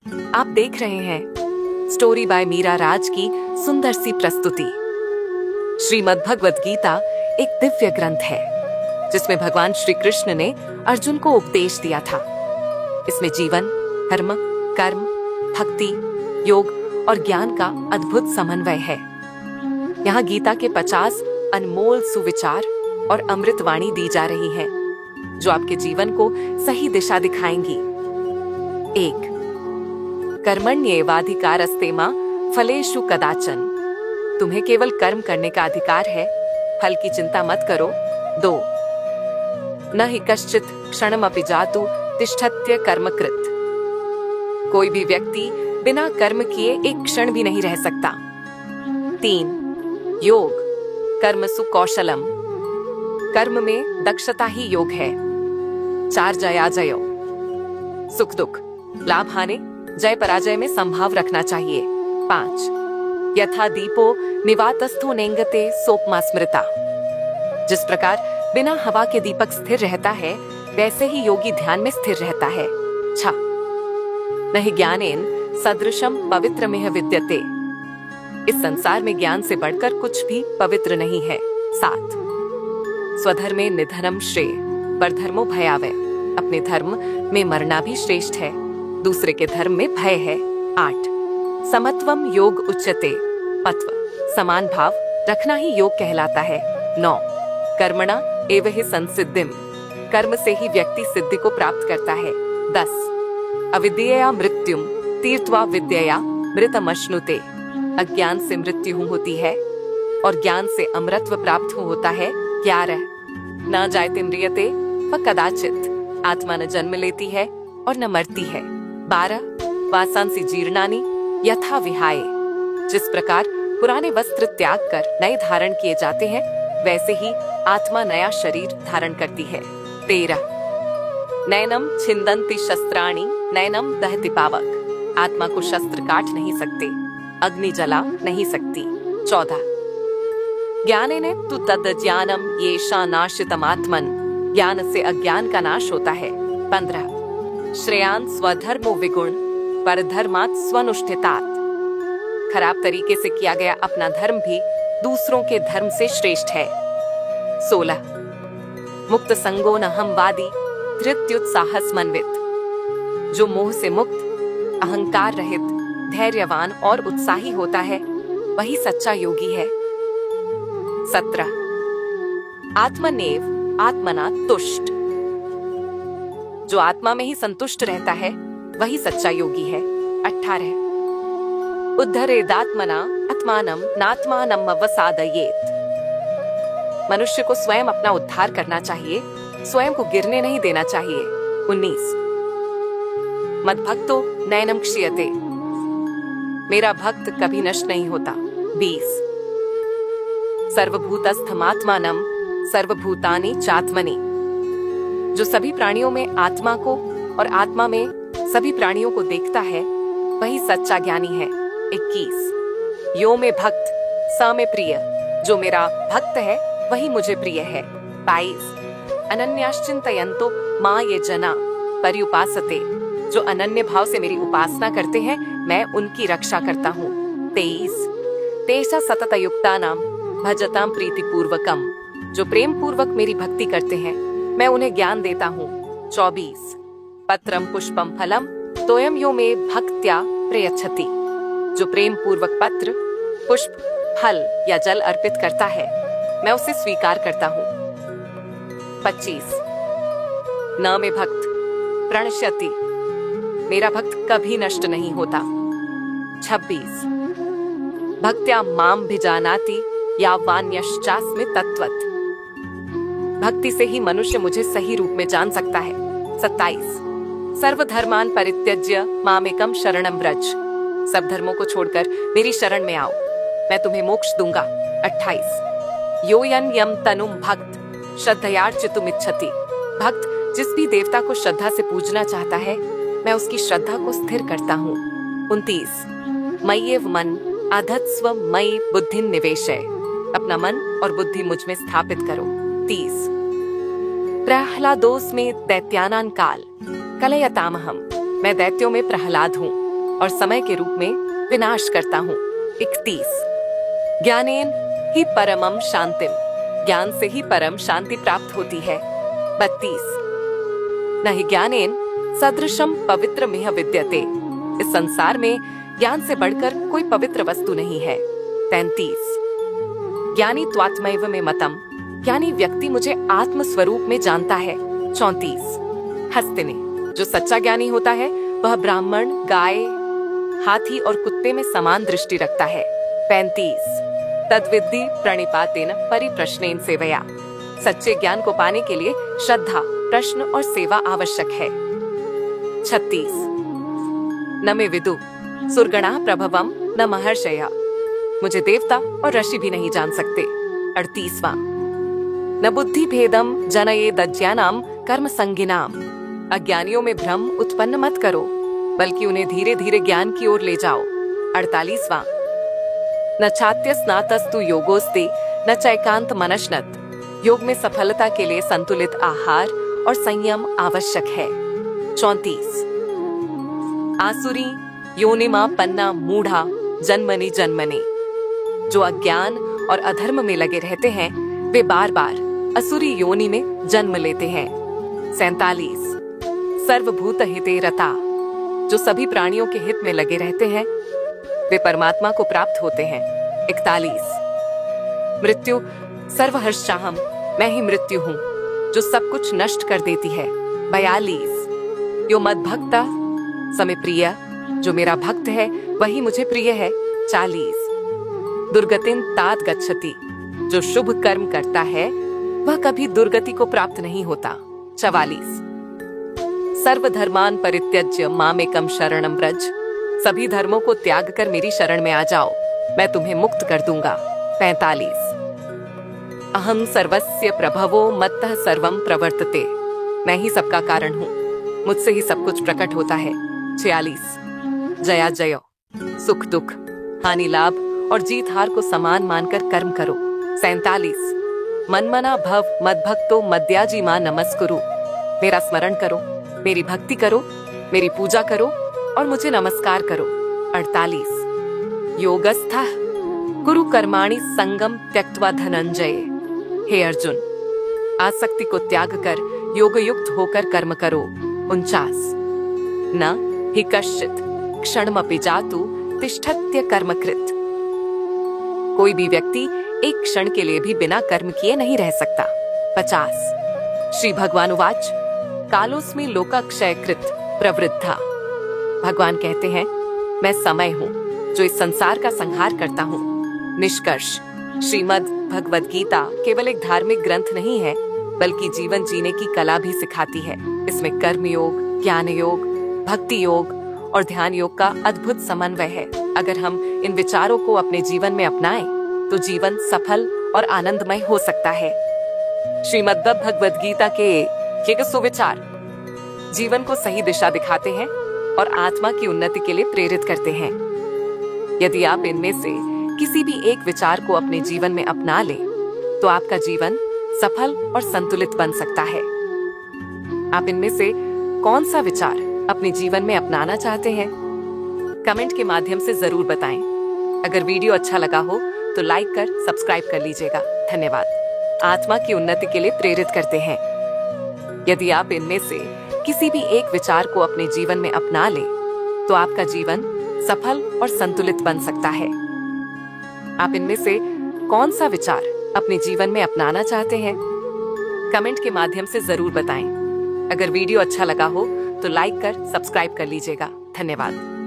आप देख रहे हैं स्टोरी बाय मीरा राज की सुंदर सी प्रस्तुति। श्रीमद् भगवद गीता एक दिव्य ग्रंथ है जिसमें भगवान श्री कृष्ण ने अर्जुन को उपदेश दिया था। इसमें जीवन, धर्म, कर्म, भक्ति, योग और ज्ञान का अद्भुत समन्वय है। यहाँ गीता के 50 अनमोल सुविचार और अमृत वाणी दी जा रही है जो आपके जीवन को सही दिशा दिखाएंगी। 1. कर्मण्येवाधिकारस्ते मा फलेषु कदाचन। तुम्हें केवल कर्म करने का अधिकार है, फल की चिंता मत करो। 2. न हि कश्चित् क्षणमपि जातु तिष्ठत्य कर्मकृत्। कोई भी व्यक्ति बिना कर्म किए एक क्षण भी नहीं रह सकता। 3. योग कर्मसु कौशलम। कर्म में दक्षता ही योग है। 4. जयाजयो। सुख दुख, लाभ हानि, जय पराजय में संभाव रखना चाहिए। 5. यथा दीपो निवातस्थो नेंगते सोपमा स्मृता। जिस प्रकार बिना हवा के दीपक स्थिर रहता है, वैसे ही योगी ध्यान में स्थिर रहता है। 6. नहि ज्ञानेन सदृशम पवित्रमिह विद्यते। इस संसार में ज्ञान से बढ़कर कुछ भी पवित्र नहीं है। 7. स्वधर्मे निधनम श्रेय परधर्मो भयावह। अपने धर्म में मरना भी श्रेष्ठ है, दूसरे के धर्म में भय है। 8. समत्वम योग उच्यते। पत्व समान भाव रखना ही योग कहलाता है। 9. कर्मणा एव हि संसिद्धिम। कर्म से ही व्यक्ति सिद्धि को प्राप्त करता है। 10. अविद्यया मृत्युम तीर्थवा विद्यया मृतमश्नुते। अज्ञान से मृत्यु होती है और ज्ञान से अमरत्व प्राप्त होता है। 11. न जायते म्रियते व कदाचित। आत्मा न जन्म लेती है और न मरती है। 12. वासांसि जीर्णानि यथा विहाय। जिस प्रकार पुराने वस्त्र त्याग कर नए धारण किए जाते हैं, वैसे ही आत्मा नया शरीर धारण करती है। 13. नैनम छिन्दन्ति शस्त्राणि नैनम दहति पावक। आत्मा को शस्त्र काट नहीं सकते, अग्नि जला नहीं सकती। 14. ज्ञानेन तु तद् ज्ञानम येषा नाशितमात्मन। ज्ञान से अज्ञान का नाश होता है। 15. श्रेयान् स्वधर्मो विगुण परधर्मात् स्वनुष्ठितात्। खराब तरीके से किया गया अपना धर्म भी दूसरों के धर्म से श्रेष्ठ है। 16. मुक्त संगो न हम वादी धृत्युत्साहस्मन्वित। जो मोह से मुक्त, अहंकार रहित, धैर्यवान और उत्साही होता है, वही सच्चा योगी है। 17. आत्मनेव आत्मना तुष्ट। जो आत्मा में ही संतुष्ट रहता है, वही सच्चा योगी है। 18. उद्धरेदात्मना आत्मानम नात्मानम अवसादयेत। मनुष्य को स्वयं अपना उद्धार करना चाहिए, स्वयं को गिरने नहीं देना चाहिए। 19. मद्भक्तो नैनम क्षीयते। मेरा भक्त कभी नष्ट नहीं होता। 20. सर्वभूतस्थमात्मानम सर्वभूतानि चात्मनि। जो सभी प्राणियों में आत्मा को और आत्मा में सभी प्राणियों को देखता है, वही सच्चा ज्ञानी है। 21. यो में भक्त स में प्रिय। जो मेरा भक्त है वही मुझे प्रिय है। 22. अनन्याश्चिन्तयन्तो मां ये जना पर्युपासते। जो अनन्य भाव से मेरी उपासना करते हैं, मैं उनकी रक्षा करता हूँ। 23. तेषा सततयुक्तानां भजतां प्रीतिपूर्वकम। जो प्रेम पूर्वक मेरी भक्ति करते हैं, मैं उन्हें ज्ञान देता हूँ। 24. पत्रम पुष्पम फलम तोयम यो मे भक्त्या प्रयच्छति। जो प्रेम पूर्वक पत्र, पुष्प, फल या जल अर्पित करता है, मैं उसे स्वीकार करता हूँ। 25. न मे भक्त प्रणश्यति। मेरा भक्त कभी नष्ट नहीं होता। 26. भक्त्या माम भिजानाति यावान्यश्चास्मि तत्वत्। भक्ति से ही मनुष्य मुझे सही रूप में जान सकता है। 27. सर्वधर्मान परित्यज्य मामेकम शरणम व्रज। सब धर्मों को छोड़कर मेरी शरण में आओ, मैं तुम्हें मोक्ष दूंगा। 28. योयन यम तनुम भक्त श्रद्धयार्चितुमिच्छति। भक्त जिस भी देवता को श्रद्धा से पूजना चाहता है, मैं उसकी श्रद्धा को स्थिर करता हूँ। 29. मय्येव मन अधत्स्व मयि बुद्धिं निवेशय। अपना मन और बुद्धि मुझ में स्थापित करो। 30. प्रह्लादोस्मि दैत्यानां काल कलयतामहम। मैं दैत्यों में प्रहलाद हूँ, और समय के रूप में विनाश करता हूँ। 31 ज्ञानेन ही परमम शांतिम, ज्ञान से ही परम शांति प्राप्त होती है। 32 न ही ज्ञानेन सदृशम पवित्रमिह विद्यते, इस संसार में ज्ञान से बढ़कर कोई पवित्र वस्तु नहीं है। 33 ज्ञानी त्वात्मैव में मतम, ज्ञानी व्यक्ति मुझे आत्म स्वरूप में जानता है। 34 हस्तिनी, जो सच्चा ज्ञानी होता है वह ब्राह्मण, गाय, हाथी और कुत्ते में समान दृष्टि रखता है। 35 तद्विद्धि प्रणिपातेन परिप्रश्नेन सेवया, सच्चे ज्ञान को पाने के लिए श्रद्धा, प्रश्न और सेवा आवश्यक है। 36 न मे विदु सुरगणा प्रभवम न महर्षया, मुझे देवता और ऋषि भी नहीं जान सकते। 38वां न बुद्धि भेदम जनये दज्यानाम कर्म संगिनाम, अज्ञानियों में भ्रम उत्पन्न मत करो, बल्कि उन्हें धीरे धीरे ज्ञान की ओर ले जाओ। 48वां न छात्य स्नातस्तु योगोस्ते न चैकांत मनश्नत, योग में सफलता के लिए संतुलित आहार और संयम आवश्यक है। 34 आसुरी योनिमा पन्ना मूढ़ा जन्मनि जन्मनि, जो अज्ञान और अधर्म में लगे रहते हैं वे बार बार असुरी योनि में जन्म लेते हैं। 47 सर्वभूत हिते रता, जो सभी प्राणियों के हित में लगे रहते हैं वे परमात्मा को प्राप्त होते हैं। 41 मृत्यु सर्वहर्षाहम, मैं ही मृत्यु हूँ जो सब कुछ नष्ट कर देती है। 42 यो मद्भक्ता समे प्रिय, जो मेरा भक्त है वही मुझे प्रिय है। 40 दुर्गतिन तात गच्छति, जो शुभ कर्म करता है वह कभी दुर्गति को प्राप्त नहीं होता। 44 सर्वधर्मान परित्यज्य मामेकम शरणम व्रज, सभी धर्मों को त्याग कर मेरी शरण में आ जाओ, मैं तुम्हें मुक्त कर दूंगा। 45 अहम सर्वस्य प्रभवो मत्तः सर्वम प्रवर्तते, मैं ही सबका कारण हूँ, मुझसे ही सब कुछ प्रकट होता है। 46 जया जयो, सुख दुख, हानि लाभ और जीत हार को समान मानकर कर्म करो। 47 मनमना भव मद्भक्तो मद्याजी मां नमस्कुरु, मेरा स्मरण करो, मेरी भक्ति करो, मेरी पूजा करो और मुझे नमस्कार करो। 48 योगस्था कुरु कर्माणि संगम त्यक्त्वा धनंजय, हे अर्जुन आसक्ति को त्याग कर योग युक्त होकर कर्म करो। 49 न हि कश्चित क्षणमपि जातु तिष्ठत्य कर्मकृत, कोई भी व्यक्ति एक क्षण के लिए भी बिना कर्म किए नहीं रह सकता। 50 श्री भगवान उवाच कालोस्मि लोकाक्षयकृत प्रवृद्धा, भगवान कहते हैं मैं समय हूँ जो इस संसार का संहार करता हूँ। निष्कर्ष श्रीमद् भगवद गीता केवल एक धार्मिक ग्रंथ नहीं है बल्कि जीवन जीने की कला भी सिखाती है। इसमें कर्म योग, ज्ञान योग, भक्ति योग और ध्यान योग का अद्भुत समन्वय है। अगर हम इन विचारों को अपने जीवन में अपनाएं तो जीवन सफल और आनंदमय हो सकता है। श्रीमद् भगवद गीता के ये सुविचार जीवन को सही दिशा दिखाते हैं और आत्मा की उन्नति के लिए प्रेरित करते हैं। यदि आप इनमें से किसी भी एक विचार को अपने जीवन में अपना लें तो आपका जीवन सफल और संतुलित बन सकता है। आप इनमें से कौन सा विचार अपने जीवन में अपनाना चाहते हैं? कमेंट के माध्यम से जरूर बताएं। अगर वीडियो अच्छा लगा हो तो लाइक कर सब्सक्राइब कर लीजिएगा। धन्यवाद। आत्मा की उन्नति के लिए प्रेरित करते हैं। यदि आप इनमें से किसी भी एक विचार को अपने जीवन में अपना लें तो आपका जीवन सफल और संतुलित बन सकता है। आप इनमें से कौन सा विचार अपने जीवन में अपनाना चाहते हैं? कमेंट के माध्यम से जरूर बताएं। अगर वीडियो अच्छा लगा हो तो लाइक कर सब्सक्राइब कर लीजिएगा। धन्यवाद।